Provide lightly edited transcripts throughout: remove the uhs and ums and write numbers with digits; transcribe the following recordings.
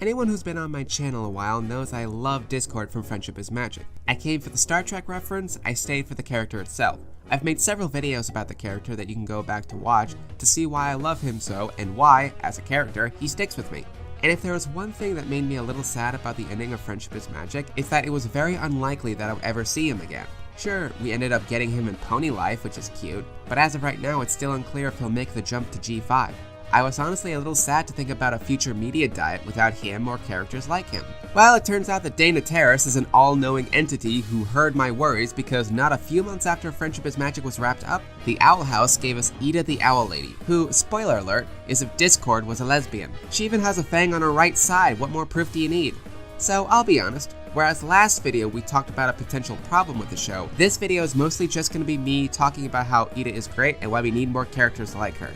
Anyone who's been on my channel a while knows I love Discord from Friendship is Magic. I came for the Star Trek reference, I stayed for the character itself. I've made several videos about the character that you can go back to watch to see why I love him so and why, as a character, he sticks with me. And if there was one thing that made me a little sad about the ending of Friendship is Magic, it's that it was very unlikely that I would ever see him again. Sure, we ended up getting him in Pony Life, which is cute, but as of right now it's still unclear if he'll make the jump to G5. I was honestly a little sad to think about a future media diet without him or characters like him. Well, it turns out that Dana Terrace is an all-knowing entity who heard my worries because not a few months after Friendship is Magic was wrapped up, the Owl House gave us Eda the Owl Lady, who, spoiler alert, is if Discord was a lesbian. She even has a fang on her right side, what more proof do you need? So, I'll be honest, whereas last video we talked about a potential problem with the show, this video is mostly just going to be me talking about how Eda is great and why we need more characters like her.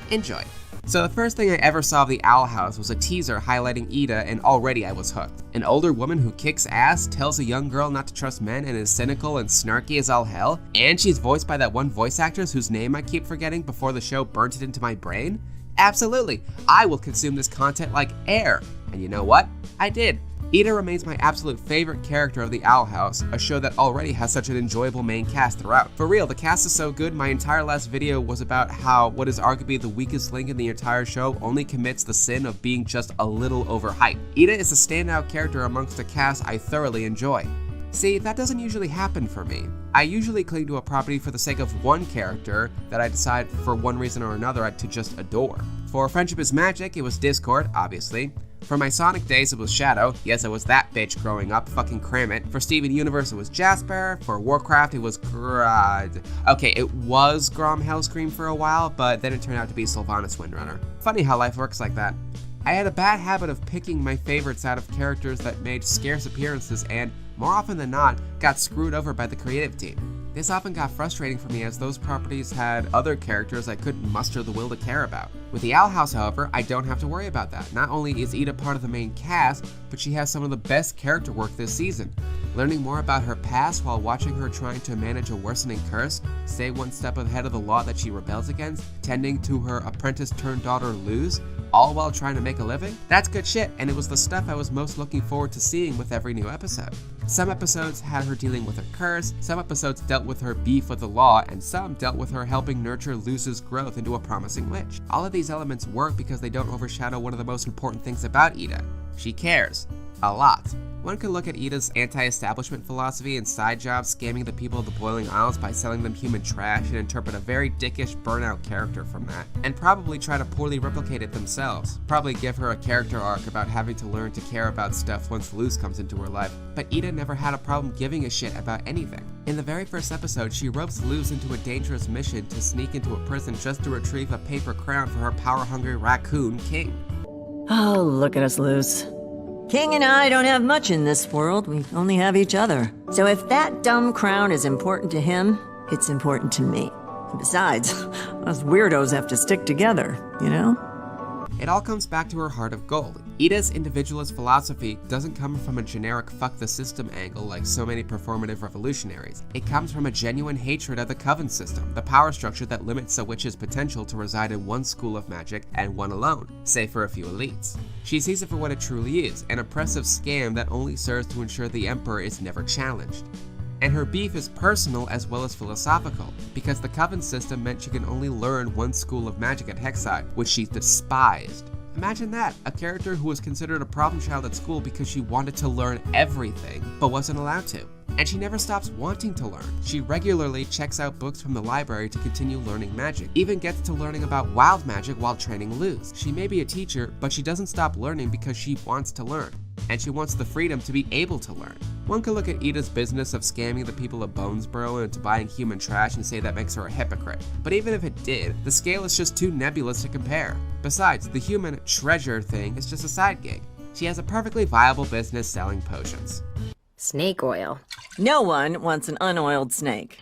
Enjoy. So the first thing I ever saw of the Owl House was a teaser highlighting Eda, and already I was hooked. An older woman who kicks ass, tells a young girl not to trust men, and is cynical and snarky as all hell, and she's voiced by that one voice actress whose name I keep forgetting before the show burnt it into my brain? Absolutely, I will consume this content like air. And you know what? I did. Eda remains my absolute favorite character of the Owl House, a show that already has such an enjoyable main cast throughout. For real, the cast is so good, my entire last video was about how what is arguably the weakest link in the entire show only commits the sin of being just a little overhyped. Eda is a standout character amongst a cast I thoroughly enjoy. See, that doesn't usually happen for me. I usually cling to a property for the sake of one character that I decide for one reason or another to just adore. For Friendship is Magic, it was Discord, obviously. For my Sonic days, it was Shadow. Yes, I was that bitch growing up, fucking cram it. For Steven Universe, it was Jasper. For Warcraft, it was okay, it was Grom Hellscream for a while, but then it turned out to be Sylvanas Windrunner. Funny how life works like that. I had a bad habit of picking my favorites out of characters that made scarce appearances and, more often than not, got screwed over by the creative team. This often got frustrating for me as those properties had other characters I couldn't muster the will to care about. With the Owl House, however, I don't have to worry about that. Not only is Eda part of the main cast, but she has some of the best character work this season. Learning more about her past while watching her trying to manage a worsening curse, stay one step ahead of the law that she rebels against, tending to her apprentice-turned-daughter Luz, all while trying to make a living? That's good shit, and it was the stuff I was most looking forward to seeing with every new episode. Some episodes had her dealing with her curse, some episodes dealt with her beef with the law, and some dealt with her helping nurture Luz's growth into a promising witch. All of these elements work because they don't overshadow one of the most important things about Eda. She cares. A lot. One could look at Eda's anti-establishment philosophy and side jobs scamming the people of the Boiling Isles by selling them human trash and interpret a very dickish burnout character from that, and probably try to poorly replicate it themselves. Probably give her a character arc about having to learn to care about stuff once Luz comes into her life, but Eda never had a problem giving a shit about anything. In the very first episode, she ropes Luz into a dangerous mission to sneak into a prison just to retrieve a paper crown for her power-hungry raccoon king. Oh, look at us, Luz. King and I don't have much in this world, we only have each other. So if that dumb crown is important to him, it's important to me. And besides, us weirdos have to stick together, you know? It all comes back to her heart of gold. Eda's individualist philosophy doesn't come from a generic fuck the system angle like so many performative revolutionaries. It comes from a genuine hatred of the Coven system, the power structure that limits a witch's potential to reside in one school of magic and one alone, save for a few elites. She sees it for what it truly is, an oppressive scam that only serves to ensure the Emperor is never challenged. And her beef is personal as well as philosophical, because the Coven system meant she could only learn one school of magic at Hexside, which she despised. Imagine that, a character who was considered a problem child at school because she wanted to learn everything, but wasn't allowed to. And she never stops wanting to learn. She regularly checks out books from the library to continue learning magic, even gets to learning about wild magic while training Luz. She may be a teacher, but she doesn't stop learning because she wants to learn, and she wants the freedom to be able to learn. One could look at Eda's business of scamming the people of Bonesboro into buying human trash and say that makes her a hypocrite. But even if it did, the scale is just too nebulous to compare. Besides, the human treasure thing is just a side gig. She has a perfectly viable business selling potions. Snake oil. No one wants an unoiled snake.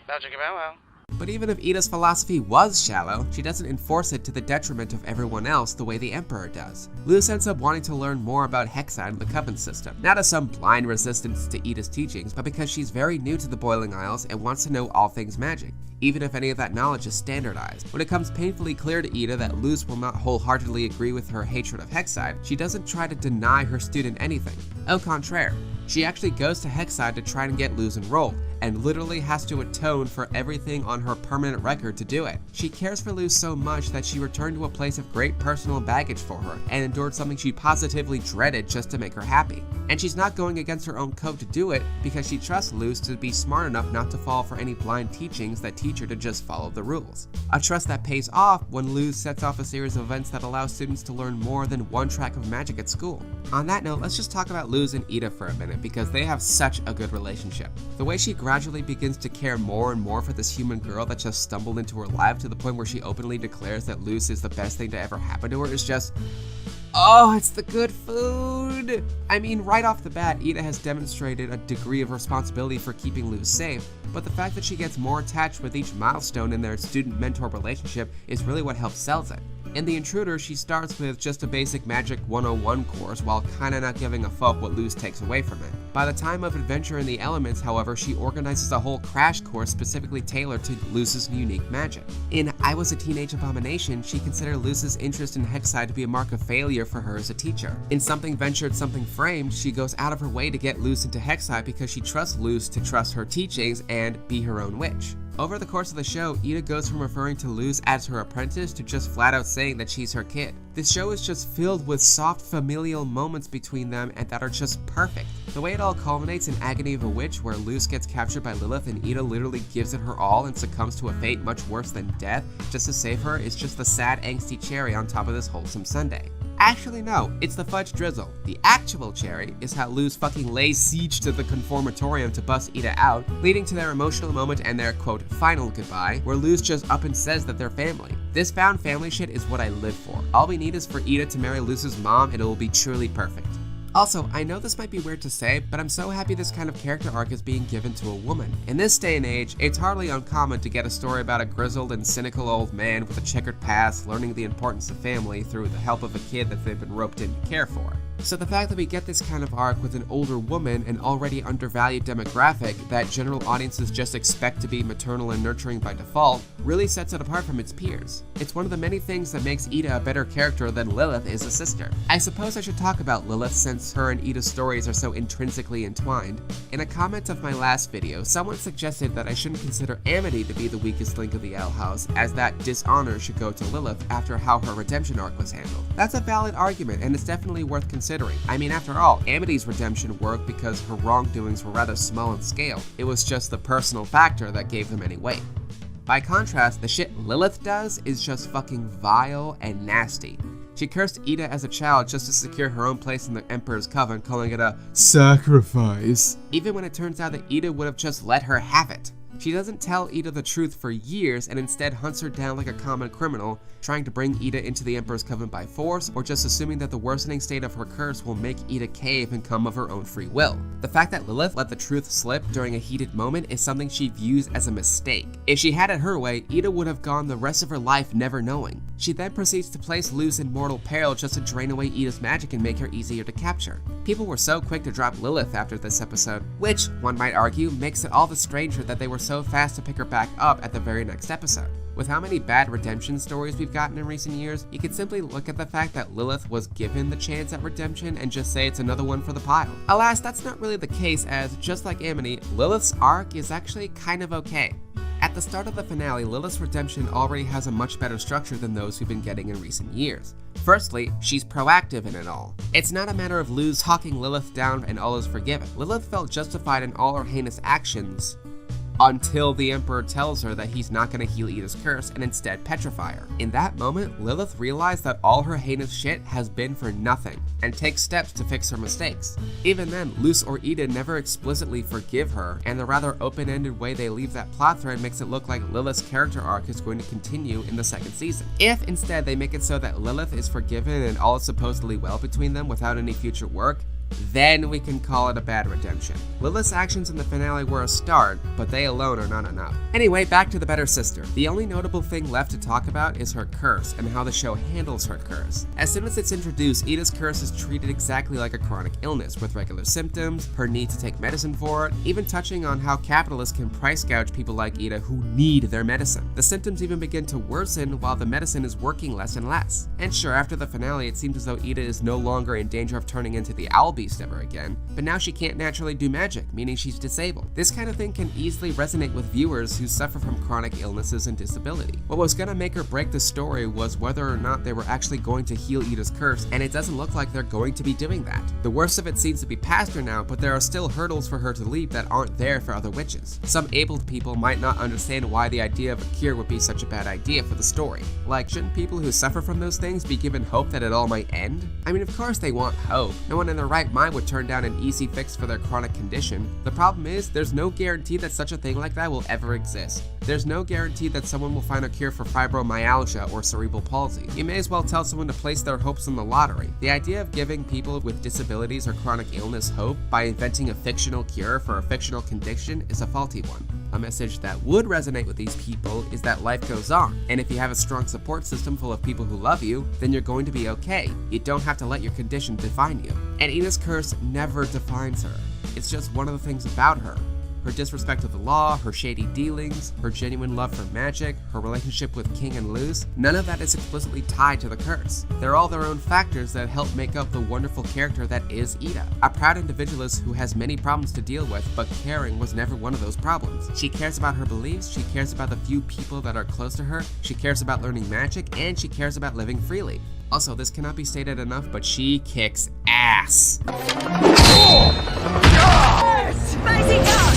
But even if Eda's philosophy was shallow, she doesn't enforce it to the detriment of everyone else the way the Emperor does. Luz ends up wanting to learn more about Hexside and the Coven system, not as some blind resistance to Eda's teachings, but because she's very new to the Boiling Isles and wants to know all things magic. even if any of that knowledge is standardized. When it comes painfully clear to Ida that Luz will not wholeheartedly agree with her hatred of Hexside, she doesn't try to deny her student anything. Au contraire, she actually goes to Hexside to try and get Luz enrolled, and literally has to atone for everything on her permanent record to do it. She cares for Luz so much that she returned to a place of great personal baggage for her, and endured something she positively dreaded just to make her happy. And she's not going against her own code to do it, because she trusts Luz to be smart enough not to fall for any blind teachings that teach her to just follow the rules. A trust that pays off when Luz sets off a series of events that allow students to learn more than one track of magic at school. On that note, let's just talk about Luz and Ida for a minute, because they have such a good relationship. The way she gradually begins to care more and more for this human girl that just stumbled into her life to the point where she openly declares that Luz is the best thing to ever happen to her is just, oh, it's the good food! I mean, right off the bat, Ida has demonstrated a degree of responsibility for keeping Luz safe, but the fact that she gets more attached with each milestone in their student-mentor relationship is really what helps sells it. In The Intruder, she starts with just a basic Magic 101 course while kinda not giving a fuck what Luz takes away from it. By the time of Adventure in the Elements, however, she organizes a whole crash course specifically tailored to Luz's unique magic. In I Was a Teenage Abomination, she considered Luz's interest in Hexside to be a mark of failure for her as a teacher. In Something Ventured, Something Framed, she goes out of her way to get Luz into Hexside because she trusts Luz to trust her teachings and be her own witch. Over the course of the show, Ida goes from referring to Luz as her apprentice to just flat out saying that she's her kid. This show is just filled with soft familial moments between them and that are just perfect. The way it all culminates in Agony of a Witch, where Luz gets captured by Lilith and Ida literally gives it her all and succumbs to a fate much worse than death just to save her, is just the sad angsty cherry on top of this wholesome sundae. Actually no, it's the fudge drizzle. The actual cherry is how Luz fucking lays siege to the conformatorium to bust Ida out, leading to their emotional moment and their quote final goodbye, where Luz just up and says that they're family. This found family shit is what I live for. All we need is for Ida to marry Luz's mom and it will be truly perfect. Also, I know this might be weird to say, but I'm so happy this kind of character arc is being given to a woman. In this day and age, it's hardly uncommon to get a story about a grizzled and cynical old man with a checkered past learning the importance of family through the help of a kid that they've been roped in to care for. So the fact that we get this kind of arc with an older woman, an already undervalued demographic that general audiences just expect to be maternal and nurturing by default, really sets it apart from its peers. It's one of the many things that makes Ida a better character than Lilith is a sister. I suppose I should talk about Lilith since her and Ida's stories are so intrinsically entwined. In a comment of my last video, someone suggested that I shouldn't consider Amity to be the weakest link of the Owl House, as that dishonor should go to Lilith after how her redemption arc was handled. That's a valid argument, and it's definitely worth considering. I mean, after all, Amity's redemption worked because her wrongdoings were rather small in scale. It was just the personal factor that gave them any weight. By contrast, the shit Lilith does is just fucking vile and nasty. She cursed Ida as a child just to secure her own place in the Emperor's Coven, calling it a sacrifice, even when it turns out that Ida would have just let her have it. She doesn't tell Ida the truth for years and instead hunts her down like a common criminal, trying to bring Ida into the Emperor's Coven by force, or just assuming that the worsening state of her curse will make Ida cave and come of her own free will. The fact that Lilith let the truth slip during a heated moment is something she views as a mistake. If she had it her way, Ida would have gone the rest of her life never knowing. She then proceeds to place Luz in mortal peril just to drain away Ida's magic and make her easier to capture. People were so quick to drop Lilith after this episode, which, one might argue, makes it all the stranger that they were so fast to pick her back up at the very next episode. With how many bad redemption stories we've gotten in recent years, you can simply look at the fact that Lilith was given the chance at redemption and just say it's another one for the pile. Alas, that's not really the case, as just like Amity, Lilith's arc is actually kind of okay. At the start of the finale, Lilith's redemption already has a much better structure than those we've been getting in recent years. Firstly, she's proactive in it all. It's not a matter of Luz hawking Lilith down and all is forgiven. Lilith felt justified in all her heinous actions until the Emperor tells her that he's not going to heal Ida's curse and instead petrify her. In that moment, Lilith realized that all her heinous shit has been for nothing, and takes steps to fix her mistakes. Even then, Luz or Ida never explicitly forgive her, and the rather open-ended way they leave that plot thread makes it look like Lilith's character arc is going to continue in the second season. If instead they make it so that Lilith is forgiven and all is supposedly well between them without any future work, then we can call it a bad redemption. Lilith's actions in the finale were a start, but they alone are not enough. Anyway, back to the better sister. The only notable thing left to talk about is her curse and how the show handles her curse. As soon as it's introduced, Ida's curse is treated exactly like a chronic illness, with regular symptoms, her need to take medicine for it, even touching on how capitalists can price gouge people like Ida who need their medicine. The symptoms even begin to worsen while the medicine is working less and less. And sure, after the finale, it seems as though Ida is no longer in danger of turning into the Owl Beast ever again, but now she can't naturally do magic, meaning she's disabled. This kind of thing can easily resonate with viewers who suffer from chronic illnesses and disability. What was gonna make or break the story was whether or not they were actually going to heal Ida's curse, and it doesn't look like they're going to be doing that. The worst of it seems to be past her now, but there are still hurdles for her to leap that aren't there for other witches. Some abled people might not understand why the idea of a cure would be such a bad idea for the story. Like, shouldn't people who suffer from those things be given hope that it all might end? I mean, of course they want hope. No one in their right mind would turn down an easy fix for their chronic condition. The problem is, there's no guarantee that such a thing like that will ever exist. There's no guarantee that someone will find a cure for fibromyalgia or cerebral palsy. You may as well tell someone to place their hopes on the lottery. The idea of giving people with disabilities or chronic illness hope by inventing a fictional cure for a fictional condition is a faulty one. A message that would resonate with these people is that life goes on, and if you have a strong support system full of people who love you, then you're going to be okay. You don't have to let your condition define you. And Ida's curse never defines her. It's just one of the things about her. Her disrespect of the law, her shady dealings, her genuine love for magic, her relationship with King and Luz, none of that is explicitly tied to the curse. They're all their own factors that help make up the wonderful character that is Ida. A proud individualist who has many problems to deal with, but caring was never one of those problems. She cares about her beliefs, she cares about the few people that are close to her, she cares about learning magic, and she cares about living freely. Also, this cannot be stated enough, but she kicks ass. Spicy dog!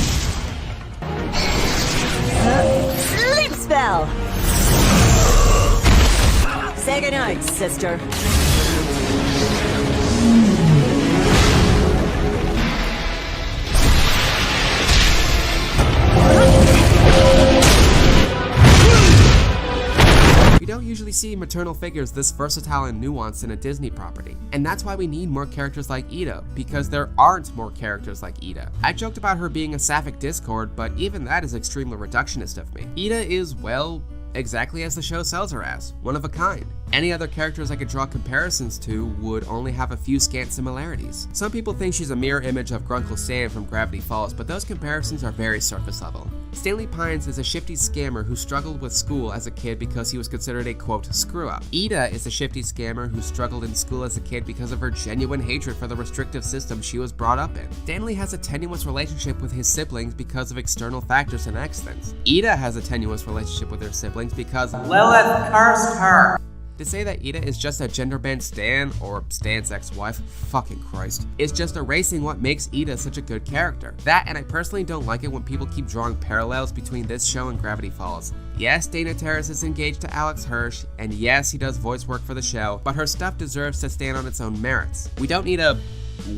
Sleep spell! Say goodnight, sister. We don't usually see maternal figures this versatile and nuanced in a Disney property. And that's why we need more characters like Ida, because there aren't more characters like Ida. I joked about her being a sapphic discord, but even that is extremely reductionist of me. Ida is, well, exactly as the show sells her as, one of a kind. Any other characters I could draw comparisons to would only have a few scant similarities. Some people think she's a mirror image of Grunkle Stan from Gravity Falls, but those comparisons are very surface level. Stanley Pines is a shifty scammer who struggled with school as a kid because he was considered a, quote, screw-up. Ida is a shifty scammer who struggled in school as a kid because of her genuine hatred for the restrictive system she was brought up in. Stanley has a tenuous relationship with his siblings because of external factors and accidents. Ida has a tenuous relationship with her siblings because Lilith cursed her. To say that Ida is just a gender-bent Stan, or Stan's ex-wife, fucking Christ, is just erasing what makes Ida such a good character. That, and I personally don't like it when people keep drawing parallels between this show and Gravity Falls. Yes, Dana Terrace is engaged to Alex Hirsch, and yes, he does voice work for the show, but her stuff deserves to stand on its own merits. We don't need a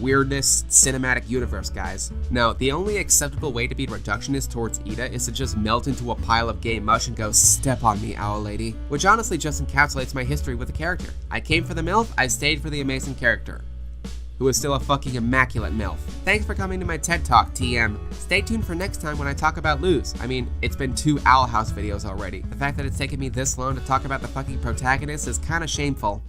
weirdness cinematic universe, guys. No, the only acceptable way to be reductionist towards Ida is to just melt into a pile of gay mush and go, step on me, owl lady. Which honestly just encapsulates my history with the character. I came for the MILF, I stayed for the amazing character, who is still a fucking immaculate MILF. Thanks for coming to my TED Talk, TM. Stay tuned for next time when I talk about Luz. I mean, it's been 2 Owl House videos already. The fact that it's taken me this long to talk about the fucking protagonist is kinda shameful.